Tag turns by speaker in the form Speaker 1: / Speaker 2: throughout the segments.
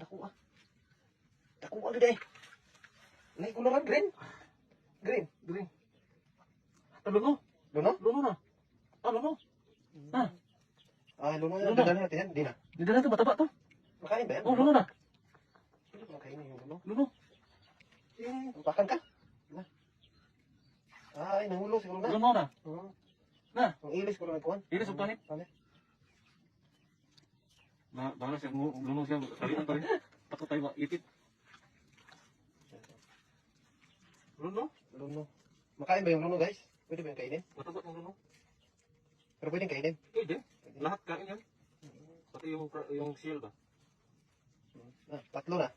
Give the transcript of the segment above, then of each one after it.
Speaker 1: Dako ah. Dako ah gede. Nay kuluran green. Green.
Speaker 2: Luno?
Speaker 1: Luno?
Speaker 2: Luno na. Luno.
Speaker 1: Luno na.
Speaker 2: Luno.
Speaker 1: Dadalhin natin yan. Di na.
Speaker 2: Hindi na ito, mataba to.
Speaker 1: Makain ba yan?
Speaker 2: Luno na.
Speaker 1: Hindi ko makain yung luno.
Speaker 2: Luno.
Speaker 1: Bakan ka. Ay, nahulo siguro na.
Speaker 2: Luno na. Na.
Speaker 1: Ang ilis ko lang nagkuhan.
Speaker 2: Ilis ang panit. Bahala siya, luno siya. Kalian pa rin. Takot tayo maipit. Luno?
Speaker 1: Luno. Makain ba yung luno guys? Pwede ba yung kainin?
Speaker 2: Mataba ng luno.
Speaker 1: Pero pwedeng kainin.
Speaker 2: Pwede. Lahat kain yan. Pati yung seal ba?
Speaker 1: Tatlo na.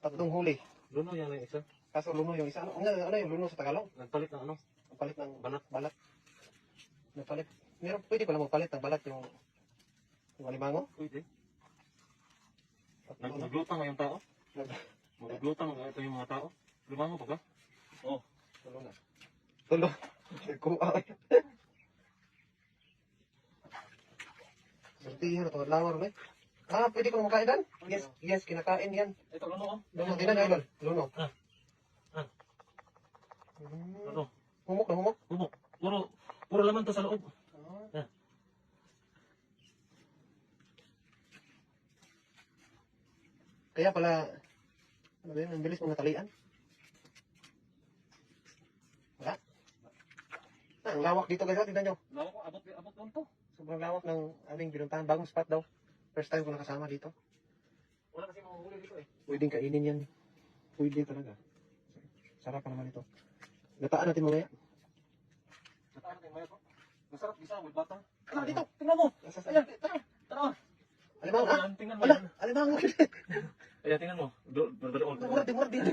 Speaker 1: Tatlong huli.
Speaker 2: Luno yan ang isa.
Speaker 1: Kaso luno yung isa. Ano yung luno sa Tagalog?
Speaker 2: Nagpalit ng ano?
Speaker 1: Ang palit ng
Speaker 2: Balat.
Speaker 1: Nagpalit. Meron pwede pala magpalit ng balat yung alimango.
Speaker 2: Pwede.
Speaker 1: Tatlo na.
Speaker 2: Naglutang ngayong tao.
Speaker 1: Nag-
Speaker 2: Maglutang ito yung mga tao. Lumango pa ba? Oo.
Speaker 1: Tulo na. Tulo. Nagkuha. Saltihan ito. Lawar na eh. Pwede ko makain dan? Yes, kinakain yan.
Speaker 2: Ito, luno oh.
Speaker 1: Luno, tinan na idol. Luno.
Speaker 2: Luno.
Speaker 1: Humok na humok.
Speaker 2: Humok. Puro laman to sa loob.
Speaker 1: Kaya pala, ano ba yun, ang bilis mong natalian. Wala. Ang lawak dito guys, tignan nyo.
Speaker 2: Lawak ko, abot doon to.
Speaker 1: Sobrang lawak ng aming binuntahan. Bagong spot daw. First time ko nakasama dito.
Speaker 2: Wala kasi mahuhuli dito eh.
Speaker 1: Pwedeng kainin yan. Pwede talaga. Sarap pa naman ito. Gataan natin mamaya.
Speaker 2: Nataan natin maya to. Masarap isa, may bata.
Speaker 1: Dito.
Speaker 2: Tingnan mo.
Speaker 1: Nasa
Speaker 2: Ayan, tara.
Speaker 1: Alimango ha?
Speaker 2: Tingnan mo.
Speaker 1: Wala, alimango.
Speaker 2: Ayan, tingnan mo.
Speaker 1: Murad din.
Speaker 2: Mura din.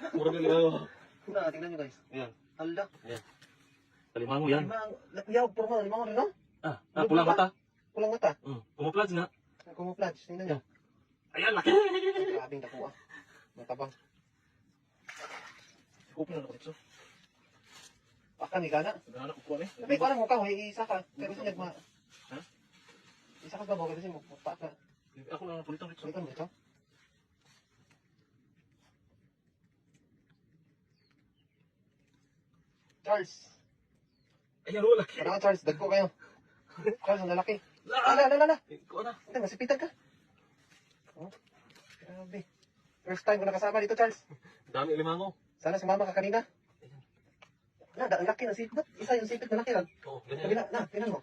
Speaker 1: Tingnan nyo guys.
Speaker 2: Ayan.
Speaker 1: Alda.
Speaker 2: Kalimango yan.
Speaker 1: Alimango. Yaw, puro mga alimango rin no?
Speaker 2: Pulang mata.
Speaker 1: Pulang mata.
Speaker 2: Kumuplads nga.
Speaker 1: Camouflage. Tingnan nyo.
Speaker 2: Ayan, laki.
Speaker 1: Grabing dako ah. Matabang.
Speaker 2: Kupo na ako dito.
Speaker 1: Akan ni kana.
Speaker 2: Naghahanap ko po eh.
Speaker 1: May parang mukha, isa ka. Pero kasi nagma...
Speaker 2: Ha?
Speaker 1: Isa ka ba mo? Kasi magpapa ka.
Speaker 2: Ako lang ang pulitang dito.
Speaker 1: Ito mo ito. Charles.
Speaker 2: Ayan, wala laki.
Speaker 1: Parang Charles, dagko kayo. Charles, ang lalaki.
Speaker 2: Ala.
Speaker 1: Ala.
Speaker 2: Ikaw na.
Speaker 1: Ito, masipitan ka. Oh, grabe. First time ko nakasama dito, Charles.
Speaker 2: Dami limango.
Speaker 1: Sana sumama ka kanina. Ang laki ng sipit. Isa yung sipit na laki lang.
Speaker 2: Oo, ganyan.
Speaker 1: Kabila, tingnan mo.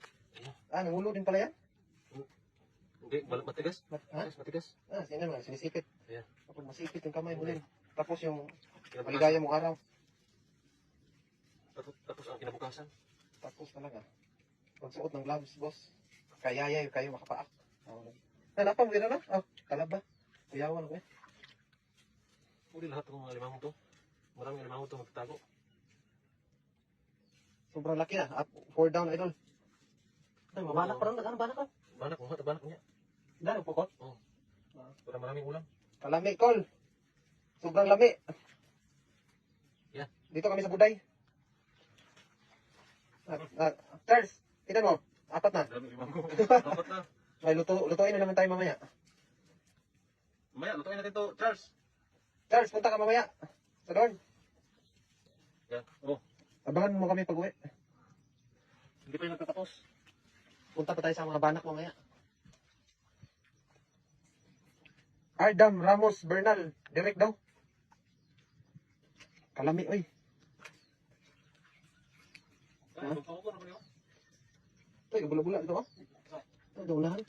Speaker 1: Nangulo din pala yan.
Speaker 2: Hindi, matigas.
Speaker 1: Ha?
Speaker 2: Matigas.
Speaker 1: Tingnan mo, sinisipit.
Speaker 2: Ayan.
Speaker 1: Kapag masipit yung kamay mo din. Tapos yung maligaya mong araw.
Speaker 2: Tapos ang kinabukasan.
Speaker 1: Tapos talaga. Pagsuot ng gloves, boss. Kayaya kayo makapaak. Napang din na? Kalaba. Kuyawan ko eh.
Speaker 2: Uli lahat ng mga limango to. Maraming limango to magtatago.
Speaker 1: Sobrang laki na. Up, 4 down, idol. Ay, mabanak pa rin. Ano banak ka?
Speaker 2: Banak niya.
Speaker 1: Dahil pukot?
Speaker 2: Oo. Para maraming ulam.
Speaker 1: Kalami, Col. Sobrang lami.
Speaker 2: Yeah.
Speaker 1: Dito kami sa Buday. Charles, tignan mo. 4 na.
Speaker 2: Dami limango. Dapat na.
Speaker 1: Ay, lutuin na naman tayo mamaya.
Speaker 2: Mamaya, lutuin natin to, Charles.
Speaker 1: Charles, punta ka mamaya. Sa dorm.
Speaker 2: Yan. Oh.
Speaker 1: Abangan mo kami pag-uwi.
Speaker 2: Hindi pa yung nagtatapos.
Speaker 1: Punta pa tayo sa mga banak mamaya. Ardam Ramos Bernal. Direct daw. Kalami, oy.
Speaker 2: Ay, magpapako na ba niyo?
Speaker 1: Ito, bula-bula ito, oh. Ito, unahan.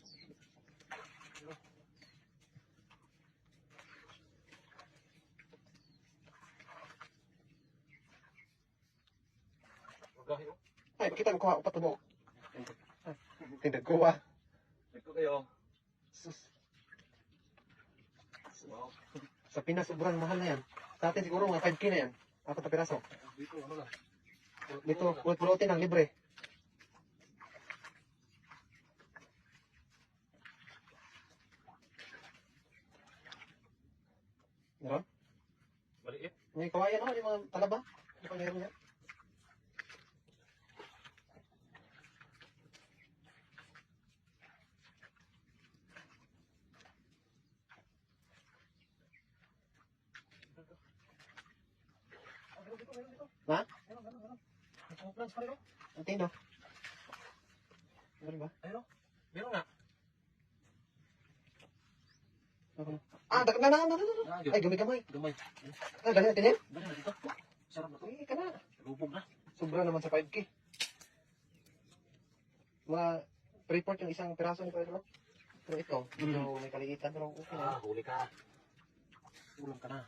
Speaker 1: Ay, pakita mo kuha. Upat mo. Tindag kuha.
Speaker 2: Ito kayo.
Speaker 1: Sus.
Speaker 2: Wow.
Speaker 1: Sa Pinas, sobrang mahal na yan. Sa atin siguro mga 5K na yan. 4 na piraso.
Speaker 2: Dito, ano lang.
Speaker 1: Dito, full protein ang libre. Meron?
Speaker 2: Maliit.
Speaker 1: May kawayan naman yung mga talaba. Ano pa meron yan? Ha?
Speaker 2: Meron. May plants pa rin, oh.
Speaker 1: Ang tino. Meron ba?
Speaker 2: Ayun, oh. Meron nga.
Speaker 1: Meron. Ah, dagan na.
Speaker 2: Ah, yun.
Speaker 1: Ay, gamay.
Speaker 2: Gamay.
Speaker 1: Ah, dali natin yan.
Speaker 2: Dali na dito. Sarap na to.
Speaker 1: Uy, ka na.
Speaker 2: Lubog na.
Speaker 1: Sobra naman sa 5K. Mga report yung isang piraso ni Pedro. Pero ito, medyo may kaliitan. Pero okay na.
Speaker 2: Ah, huli ka. Ulam ka na.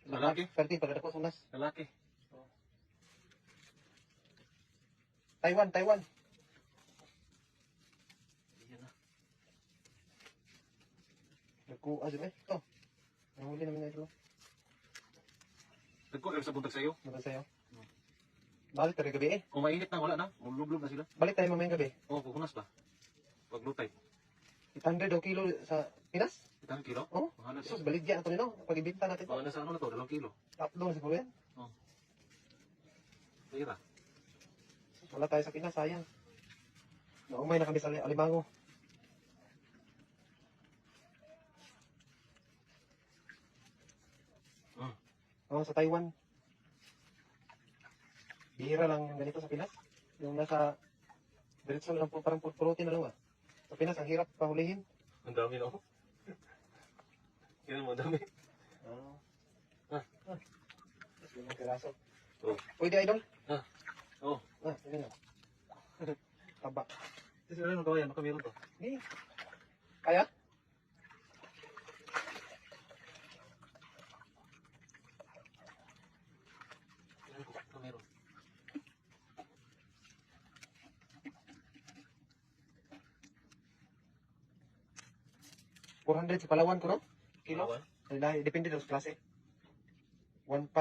Speaker 2: Lalaki?
Speaker 1: Perti, pagkatapos unas.
Speaker 2: Lalaki.
Speaker 1: Taiwan.
Speaker 2: Yan na.
Speaker 1: Nagkuha dyan eh. Ito. Nahuli namin na ito.
Speaker 2: Nagko kayo sa buntag sa'yo.
Speaker 1: Mata sa'yo. Balik tayo gabi eh.
Speaker 2: Kung mainit na, wala na. Mulublob na sila.
Speaker 1: Balik tayo mamayang gabi.
Speaker 2: Oo, pupunas ba? Paglutay.
Speaker 1: 800 daw kilo sa Pinas.
Speaker 2: Itang kilo?
Speaker 1: Oo.
Speaker 2: Mahal na
Speaker 1: Sus,
Speaker 2: siya.
Speaker 1: baligya ito nino. Pag-ibinta natin ito.
Speaker 2: Mahal na sa ano na to, 2 kilo.
Speaker 1: Upload siguro yan.
Speaker 2: Tira.
Speaker 1: Wala tayo sa Pinas, sayang. Naumay na kami sa Alimango. Oo, sa Taiwan. Bihira lang yung ganito sa Pinas. Yung nasa diretso lang po, parang protein na lang ah. Sa Pinas, ang hirap pahulihin.
Speaker 2: Ang dami na ako. Yan mo, dami.
Speaker 1: Ah. Limang piraso.
Speaker 2: Oh.
Speaker 1: Pwede, idol?
Speaker 2: Oh.
Speaker 1: Yun na. Taba.
Speaker 2: Kasi wala nang kawayan, baka meron to.
Speaker 1: Hindi. Kaya?
Speaker 2: Baka meron.
Speaker 1: $400 sa Palawan ko, no? Kilo?
Speaker 2: Palawan?
Speaker 1: Dahil, depende daw sa klase. 1.5.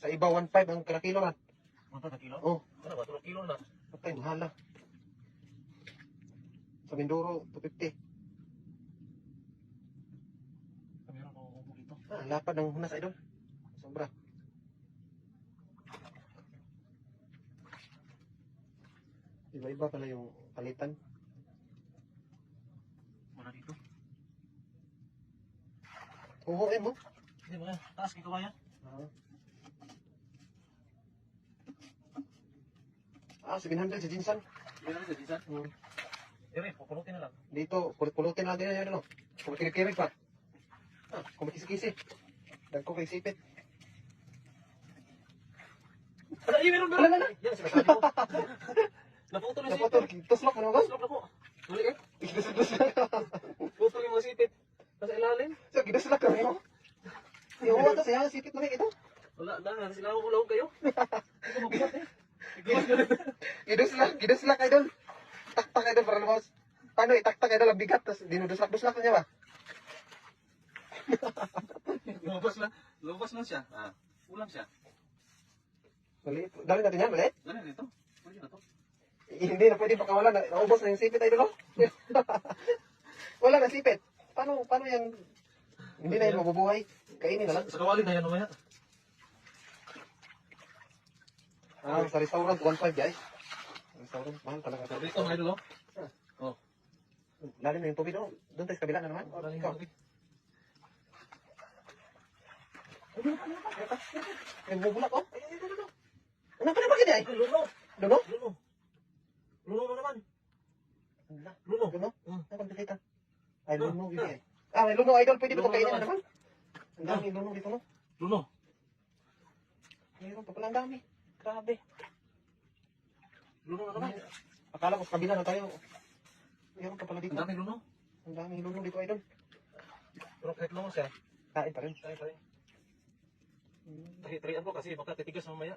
Speaker 1: Sa iba, 1.5 ang kada kilo ran.
Speaker 2: Ano na kilo?
Speaker 1: Oh,
Speaker 2: Ano ba? 2 kilo na.
Speaker 1: patay, mahal na. Sa Mindoro, 250.
Speaker 2: Baka meron akong upo dito.
Speaker 1: Ah, lapad ng hunas, idol. Sobra. Iba-iba pala yung palitan.
Speaker 2: Wala dito.
Speaker 1: Oo, mo.
Speaker 2: Hindi ba? Taas kay kawayan.
Speaker 1: Ah, 700 sa Jinsan.
Speaker 2: Hindi na sa disan. Dire, pupunutin na lang.
Speaker 1: Dito, pulutin lang din yan, ano? Kung kirig pa. Ah, kung makisi-kisi. Dagko kay sipit.
Speaker 2: Ay, meron, meron. Yan, sinasabi ko. Naputol yung
Speaker 1: Napotol,
Speaker 2: sipit.
Speaker 1: tuslok mo naman.
Speaker 2: Slop na po. Huli eh.
Speaker 1: Giduslok.
Speaker 2: Putol yung mga sipit. Nasa ilalim.
Speaker 1: So, giduslok kami mo. Yung uwa to, saya, sipit mo rin ito.
Speaker 2: Wala na, sila ko lang kayo. Hindi ko mabuhat eh.
Speaker 1: Giduslok, idol. Taktak, idol, para lumos. Paano itaktak, idol, ang bigat, tapos dinuduslak-duslak na niya ba?
Speaker 2: Lumabas lang siya. Ah, ulam siya.
Speaker 1: Maliit. Dali natin yan, maliit.
Speaker 2: Ganun ito. Pwede na to.
Speaker 1: Hindi na pwede pakawala. Naubos na yung sipit, idol. Oh. Wala na sipit. Paano yan? Hindi na yan mabubuhay. Kainin na lang.
Speaker 2: Sa kawali na yan mamaya.
Speaker 1: Ah, sa restaurant, 1.5 guys. Restaurant, mahal talaga.
Speaker 2: Sabi ito, mga idol, oh.
Speaker 1: Lalim na yung tubig, oh. Doon tayo sa kabila na naman. Oh,
Speaker 2: Maraming
Speaker 1: ikaw.
Speaker 2: tubig.
Speaker 1: Yung bubulak, oh. Ano pa na ba kanya, eh?
Speaker 2: Luno.
Speaker 1: Duno?
Speaker 2: Luno. Luno mo naman.
Speaker 1: Ano?
Speaker 2: Luno.
Speaker 1: Duno?
Speaker 2: Hmm.
Speaker 1: Ano pang kita? Ay, luno, bibi, eh. Ah, may luno, idol. Pwede ba ito kainin na naman? Ang dami luno dito, no?
Speaker 2: Luno.
Speaker 1: Mayroon pa pala ang dami. Grabe.
Speaker 2: Luno na naman.
Speaker 1: Akala ko sa kabila na tayo. Mayroon pa pala dito.
Speaker 2: Ang dami luno.
Speaker 1: Ang daming luno dito, idol.
Speaker 2: Pero kahit luno siya,
Speaker 1: Kain pa rin.
Speaker 2: tayo pa rin. Tarian ko kasi baka titigas mamaya.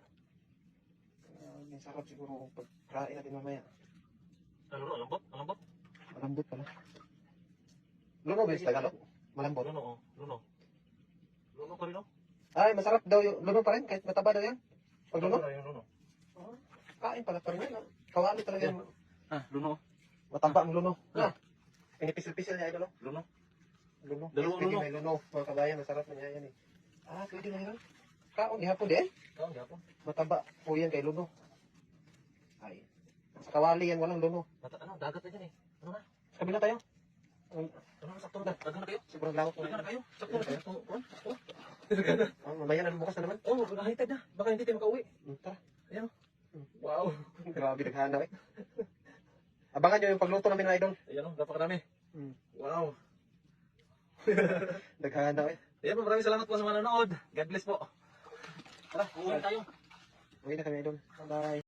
Speaker 1: Ang sarap siguro kung pagkain natin mamaya.
Speaker 2: Ano, luno, lambot? Malambot?
Speaker 1: Malambot pala. Luno ba yung Tagalog? Malambot.
Speaker 2: Luno, oh. Luno. Luno pa rin, oh.
Speaker 1: Ay, masarap daw yung luno pa rin. Kahit mataba daw yan. Pag luno?
Speaker 2: Luno yung luno.
Speaker 1: Kain pala pa rin yan. Kawali talaga yung
Speaker 2: Ah, luno.
Speaker 1: mataba ang luno. Ah, pinipisil-pisil niya, idol.
Speaker 2: Luno.
Speaker 1: Luno.
Speaker 2: Dalawang
Speaker 1: Pwede
Speaker 2: luno.
Speaker 1: may luno. Mga kabayan, masarap na niya yan eh. Ah, pwede na yun. Kaon, ihapon di eh.
Speaker 2: Oo, gapon.
Speaker 1: Mataba po yan kay luno. Ay. Sa kawali yan, walang luno.
Speaker 2: Ano, dagat na dyan eh. Ano na?
Speaker 1: Sa kabila tayo.
Speaker 2: Ano na, sakto na. Dagan na kayo.
Speaker 1: Siguro lawak
Speaker 2: Dagan na kayo. Sakto na kayo. Oh, oh, oh.
Speaker 1: Mamaya na bukas na naman.
Speaker 2: Oh, nahitad na. Baka hindi tayo makauwi.
Speaker 1: Tara.
Speaker 2: Ayan. Wow.
Speaker 1: Grabe, naghana eh. Abangan nyo yung pagluto namin mga idol.
Speaker 2: Ayan o, napakarami. Wow.
Speaker 1: Naghana eh.
Speaker 2: Ayan po, maraming salamat po sa mga nanonood. God bless po. Tara, uwi tayo.
Speaker 1: Uwi na kami idol. Bye.